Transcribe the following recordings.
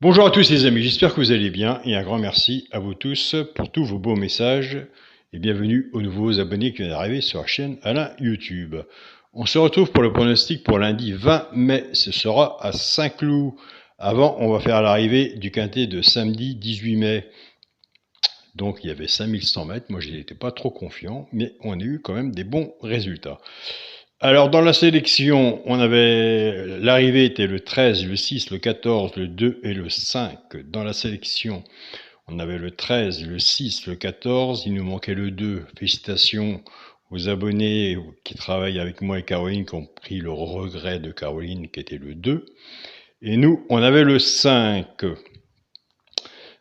Bonjour à tous les amis, j'espère que vous allez bien et un grand merci à vous tous pour tous vos beaux messages et bienvenue aux nouveaux abonnés qui viennent d'arriver sur la chaîne Alain YouTube. On se retrouve pour le pronostic pour lundi 20 mai, ce sera à Saint-Cloud. Avant, on va faire l'arrivée du quintet de samedi 18 mai. Donc il y avait 5100 mètres, moi je n'étais pas trop confiant, mais on a eu quand même des bons résultats. Alors dans la sélection, on avait l'arrivée était le 13, le 6, le 14, le 2 et le 5. Dans la sélection, on avait le 13, le 6, le 14, il nous manquait le 2. Félicitations aux abonnés qui travaillent avec moi et Caroline qui ont pris le regret de Caroline qui était le 2. Et nous, on avait le 5.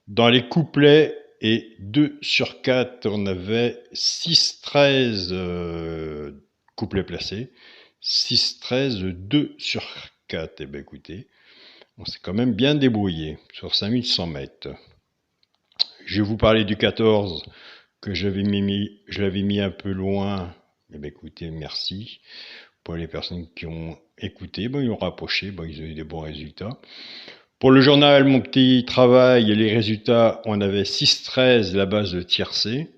Dans les couplets et 2 sur 4, on avait 6, 13 couplets placés. 6, 13, 2 sur 4. Eh bien écoutez, on s'est quand même bien débrouillé sur 5100 mètres. Je vais vous parler du 14 que je l'avais mis un peu loin. Eh bien écoutez, merci. Pour les personnes qui ont écouté, bon, ils ont rapproché, bon, ils ont eu des bons résultats. Pour le journal, mon petit travail, les résultats, on avait 6-13, la base de tiercé.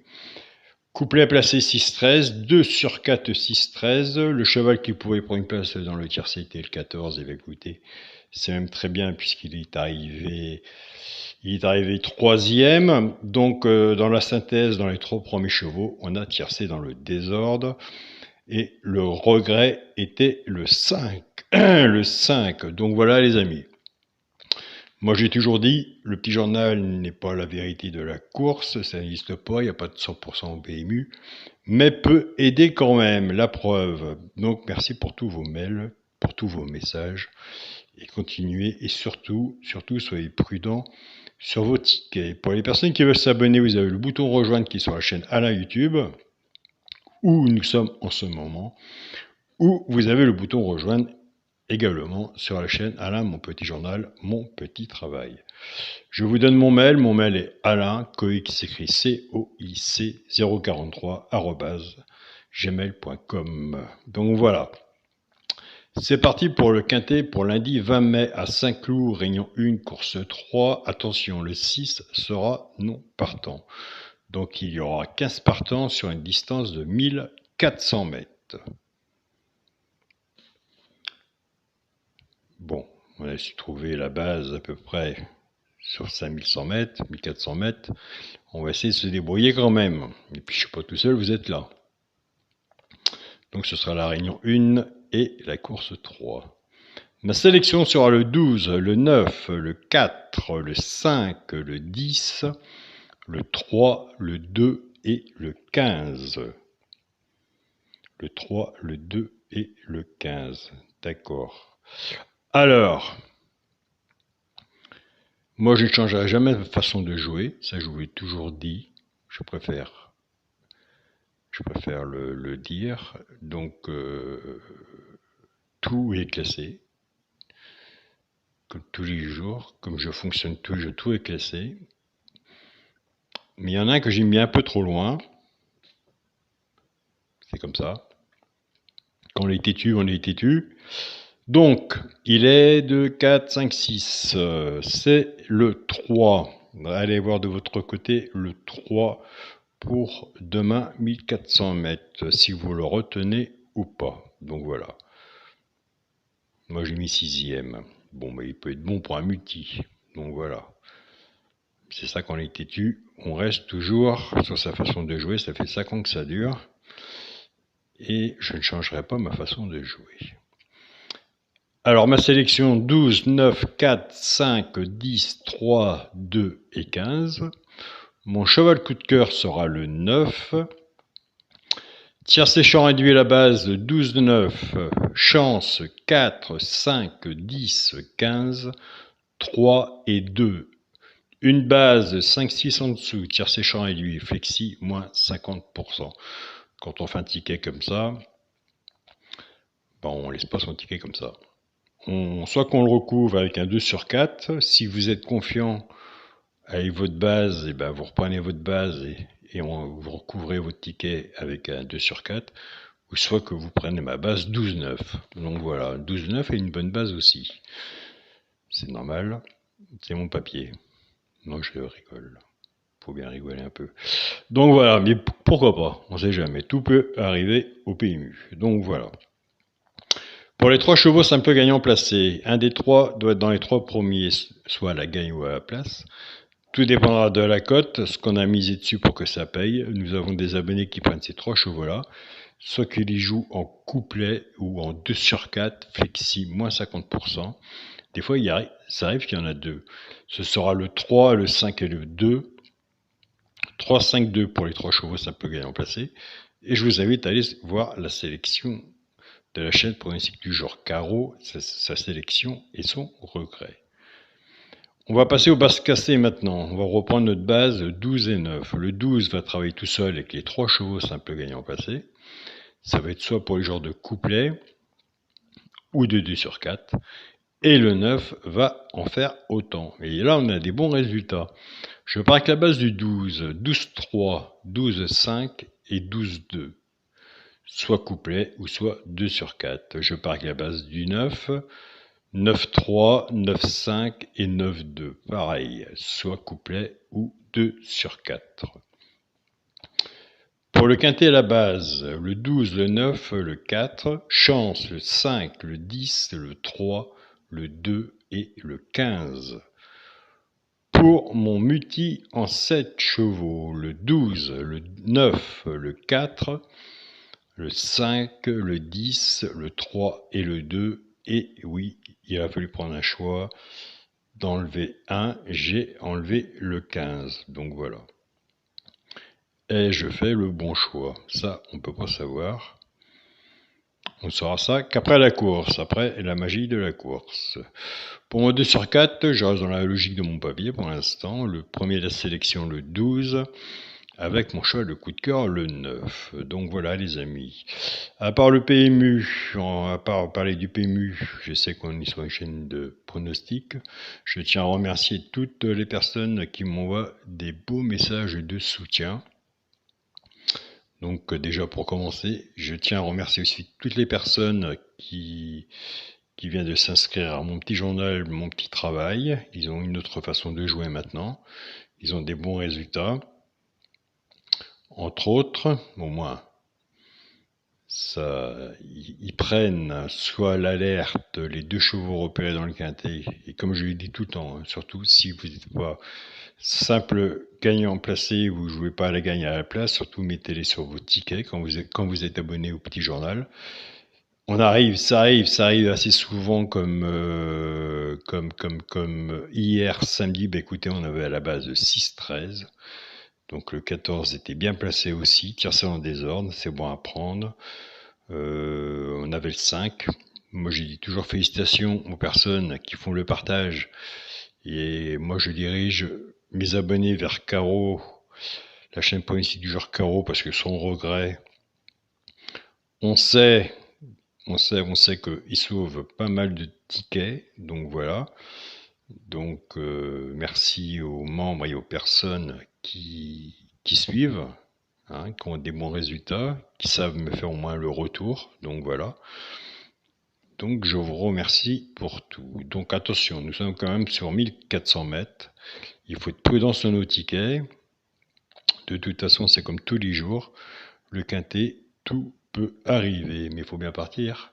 Couplet placé 6-13, 2 sur 4, 6-13. Le cheval qui pouvait prendre une place dans le tiercé était le 14. Et bien écoutez, c'est même très bien puisqu'il est arrivé troisième. Donc dans la synthèse, dans les 3 premiers chevaux, on a tiercé dans le désordre. Et le regret était le 5. Le 5. Donc voilà les amis. Moi j'ai toujours dit, le petit journal n'est pas la vérité de la course, ça n'existe pas, il n'y a pas de 100% au PMU, mais peut aider quand même, la preuve. Donc merci pour tous vos mails, pour tous vos messages, et continuez, et surtout, soyez prudents sur vos tickets. Pour les personnes qui veulent s'abonner, vous avez le bouton rejoindre qui est sur la chaîne Alain YouTube, où nous sommes en ce moment, où vous avez le bouton rejoindre également sur la chaîne Alain, mon petit journal, mon petit travail. Je vous donne mon mail est Alain, Coic, qui s'écrit COIC 043 @gmail.com. Donc voilà. C'est parti pour le quintet pour lundi 20 mai à Saint-Cloud, réunion 1, course 3. Attention, le 6 sera non partant. Donc il y aura 15 partants sur une distance de 1400 mètres. Bon, on a su trouver la base à peu près sur 5100 mètres, 1400 mètres. On va essayer de se débrouiller quand même. Et puis je ne suis pas tout seul, vous êtes là. Donc ce sera la réunion 1 et la course 3. Ma sélection sera le 12, le 9, le 4, le 5, le 10, le 3, le 2 et le 15. Le 3, le 2 et le 15. D'accord. Alors, moi je ne changerai jamais de façon de jouer, ça je vous l'ai toujours dit, je préfère le dire. Donc tout est classé, comme tous les jours, comme je fonctionne tout est classé. Mais il y en a un que j'ai mis un peu trop loin, c'est comme ça. Quand on est têtu, on est têtu. Donc, il est de 4, 5, 6. C'est le 3. Allez voir de votre côté le 3 pour demain 1400 mètres, si vous le retenez ou pas. Donc voilà. Moi j'ai mis 6e. Bon, mais il peut être bon pour un multi. Donc voilà. C'est ça qu'on est têtu. On reste toujours sur sa façon de jouer. Ça fait 5 ans que ça dure. Et je ne changerai pas ma façon de jouer. Alors ma sélection 12, 9, 4, 5, 10, 3, 2 et 15. Mon cheval coup de cœur sera le 9. Tiercé champ réduit à la base 12, 9. Chance 4, 5, 10, 15, 3 et 2. Une base 5, 6 en dessous. Tiercé champ réduit flexi moins 50%. Quand on fait un ticket comme ça, on ne laisse pas son ticket comme ça. Soit qu'on le recouvre avec un 2 sur 4. Si vous êtes confiant avec votre base, et vous reprenez votre base et vous recouvrez votre ticket avec un 2 sur 4. Ou soit que vous prenez ma base 12-9. Donc voilà, 12-9 est une bonne base aussi. C'est normal. C'est mon papier. Non, je rigole. Faut bien rigoler un peu. Donc voilà, mais pourquoi pas? On sait jamais. Tout peut arriver au PMU. Donc voilà. Pour les 3 chevaux simples gagnants placés, un des 3 doit être dans les 3 premiers, soit à la gagne ou à la place. Tout dépendra de la cote, ce qu'on a misé dessus pour que ça paye. Nous avons des abonnés qui prennent ces 3 chevaux-là, soit qu'ils y jouent en couplet ou en 2 sur 4, flexi, moins 50%. Des fois, ça arrive qu'il y en a 2. Ce sera le 3, le 5 et le 2. 3, 5, 2 pour les 3 chevaux simples gagnants placés. Et je vous invite à aller voir la sélection de la chaîne pronostic du genre carreau, sa sélection et son regret. On va passer au bases cassées maintenant. On va reprendre notre base 12 et 9. Le 12 va travailler tout seul avec les 3 chevaux simples gagnants placés. Ça va être soit pour les genres de couplet ou de 2 sur 4. Et le 9 va en faire autant. Et là, on a des bons résultats. Je pars avec la base du 12, 12-3, 12-5 et 12-2. Soit couplet ou soit 2 sur 4. Je pars avec la base du 9, 9-3, 9-5 et 9-2. Pareil, soit couplet ou 2 sur 4. Pour le quintet à la base, le 12, le 9, le 4, chance, le 5, le 10, le 3, le 2 et le 15. Pour mon multi en 7 chevaux, le 12, le 9, le 4, le 5, le 10, le 3 et le 2. Et oui, il a fallu prendre un choix d'enlever 1. J'ai enlevé le 15. Donc voilà. Et je fais le bon choix. Ça, on ne peut pas savoir. On saura ça qu'après la course, après la magie de la course. Pour mon 2 sur 4, je reste dans la logique de mon papier pour l'instant. Le premier de la sélection, le 12. Avec mon choix de coup de cœur, le 9. Donc voilà les amis. À part le PMU, à part parler du PMU, je sais qu'on est sur une chaîne de pronostics. Je tiens à remercier toutes les personnes qui m'envoient des beaux messages de soutien. Donc déjà pour commencer, je tiens à remercier aussi toutes les personnes qui viennent de s'inscrire à mon petit journal, mon petit travail. Ils ont une autre façon de jouer maintenant. Ils ont des bons résultats. Entre autres, au moins, ils prennent soit l'alerte, les 2 chevaux repérés dans le quintet, et comme je l'ai dit tout le temps, surtout si vous n'êtes pas simple gagnant placé, vous ne jouez pas à la gagne à la place, surtout mettez-les sur vos tickets quand vous êtes abonné au petit journal. Ça arrive assez souvent comme hier samedi, écoutez, on avait à la base 6-13. Donc le 14 était bien placé aussi, tiercé en désordre, c'est bon à prendre. On avait le 5. Moi j'ai dit toujours félicitations aux personnes qui font le partage. Et moi je dirige mes abonnés vers Caro, la chaîne politique du genre Caro, parce que sans regret, on sait qu'il sauve pas mal de tickets, donc voilà. Donc merci aux membres et aux personnes qui suivent, qui ont des bons résultats, qui savent me faire au moins le retour. Donc voilà. Donc je vous remercie pour tout. Donc attention, nous sommes quand même sur 1400 mètres. Il faut être prudent sur nos tickets. De toute façon, c'est comme tous les jours. Le quintet, tout peut arriver. Mais il faut bien partir.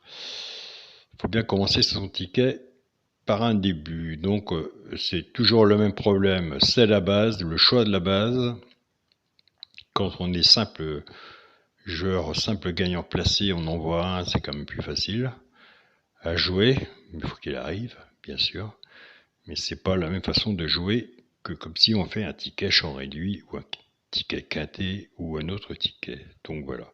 Il faut bien commencer son ticket par un début. Donc c'est toujours le même problème. C'est la base, le choix de la base. Quand on est simple joueur, simple gagnant placé, on en voit un, c'est quand même plus facile à jouer. Il faut qu'il arrive, bien sûr. Mais c'est pas la même façon de jouer que comme si on fait un ticket champ réduit ou un ticket quinté ou un autre ticket. Donc voilà.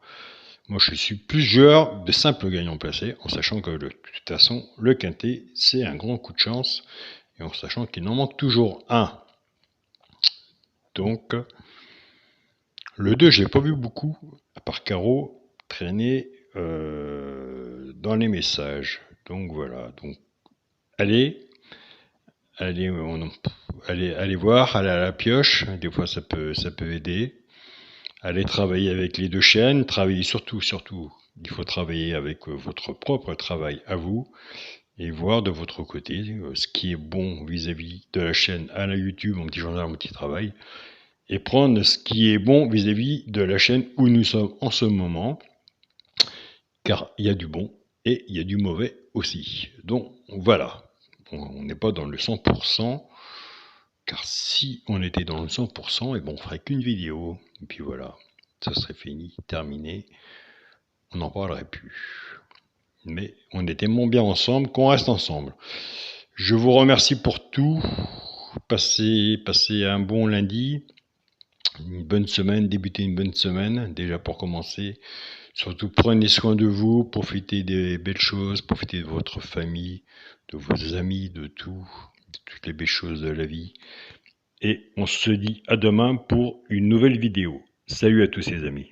Moi, je suis plus joueur de simple gagnant placé, en sachant que de toute façon, le quintet, c'est un grand coup de chance, et en sachant qu'il en manque toujours un. Donc, le 2, je l'ai pas vu beaucoup, à part Caro, traîner dans les messages. Donc voilà. Donc, allez voir, allez à la pioche, des fois ça peut aider. Allez travailler avec les 2 chaînes, travailler surtout, il faut travailler avec votre propre travail à vous. et voir de votre côté ce qui est bon vis-à-vis de la chaîne à la YouTube, mon petit journal, mon petit travail, et prendre ce qui est bon vis-à-vis de la chaîne où nous sommes en ce moment, car il y a du bon et il y a du mauvais aussi. Donc voilà, on n'est pas dans le 100%, car si on était dans le 100%, et bon, on ferait qu'une vidéo, et puis voilà, ça serait fini, terminé, on n'en parlerait plus. Mais on est tellement bien ensemble qu'on reste ensemble. Je vous remercie pour tout. Passez un bon lundi, une bonne semaine, débutez une bonne semaine, déjà pour commencer. Surtout prenez soin de vous, profitez des belles choses, profitez de votre famille, de vos amis, de tout, de toutes les belles choses de la vie. Et on se dit à demain pour une nouvelle vidéo. Salut à tous les amis.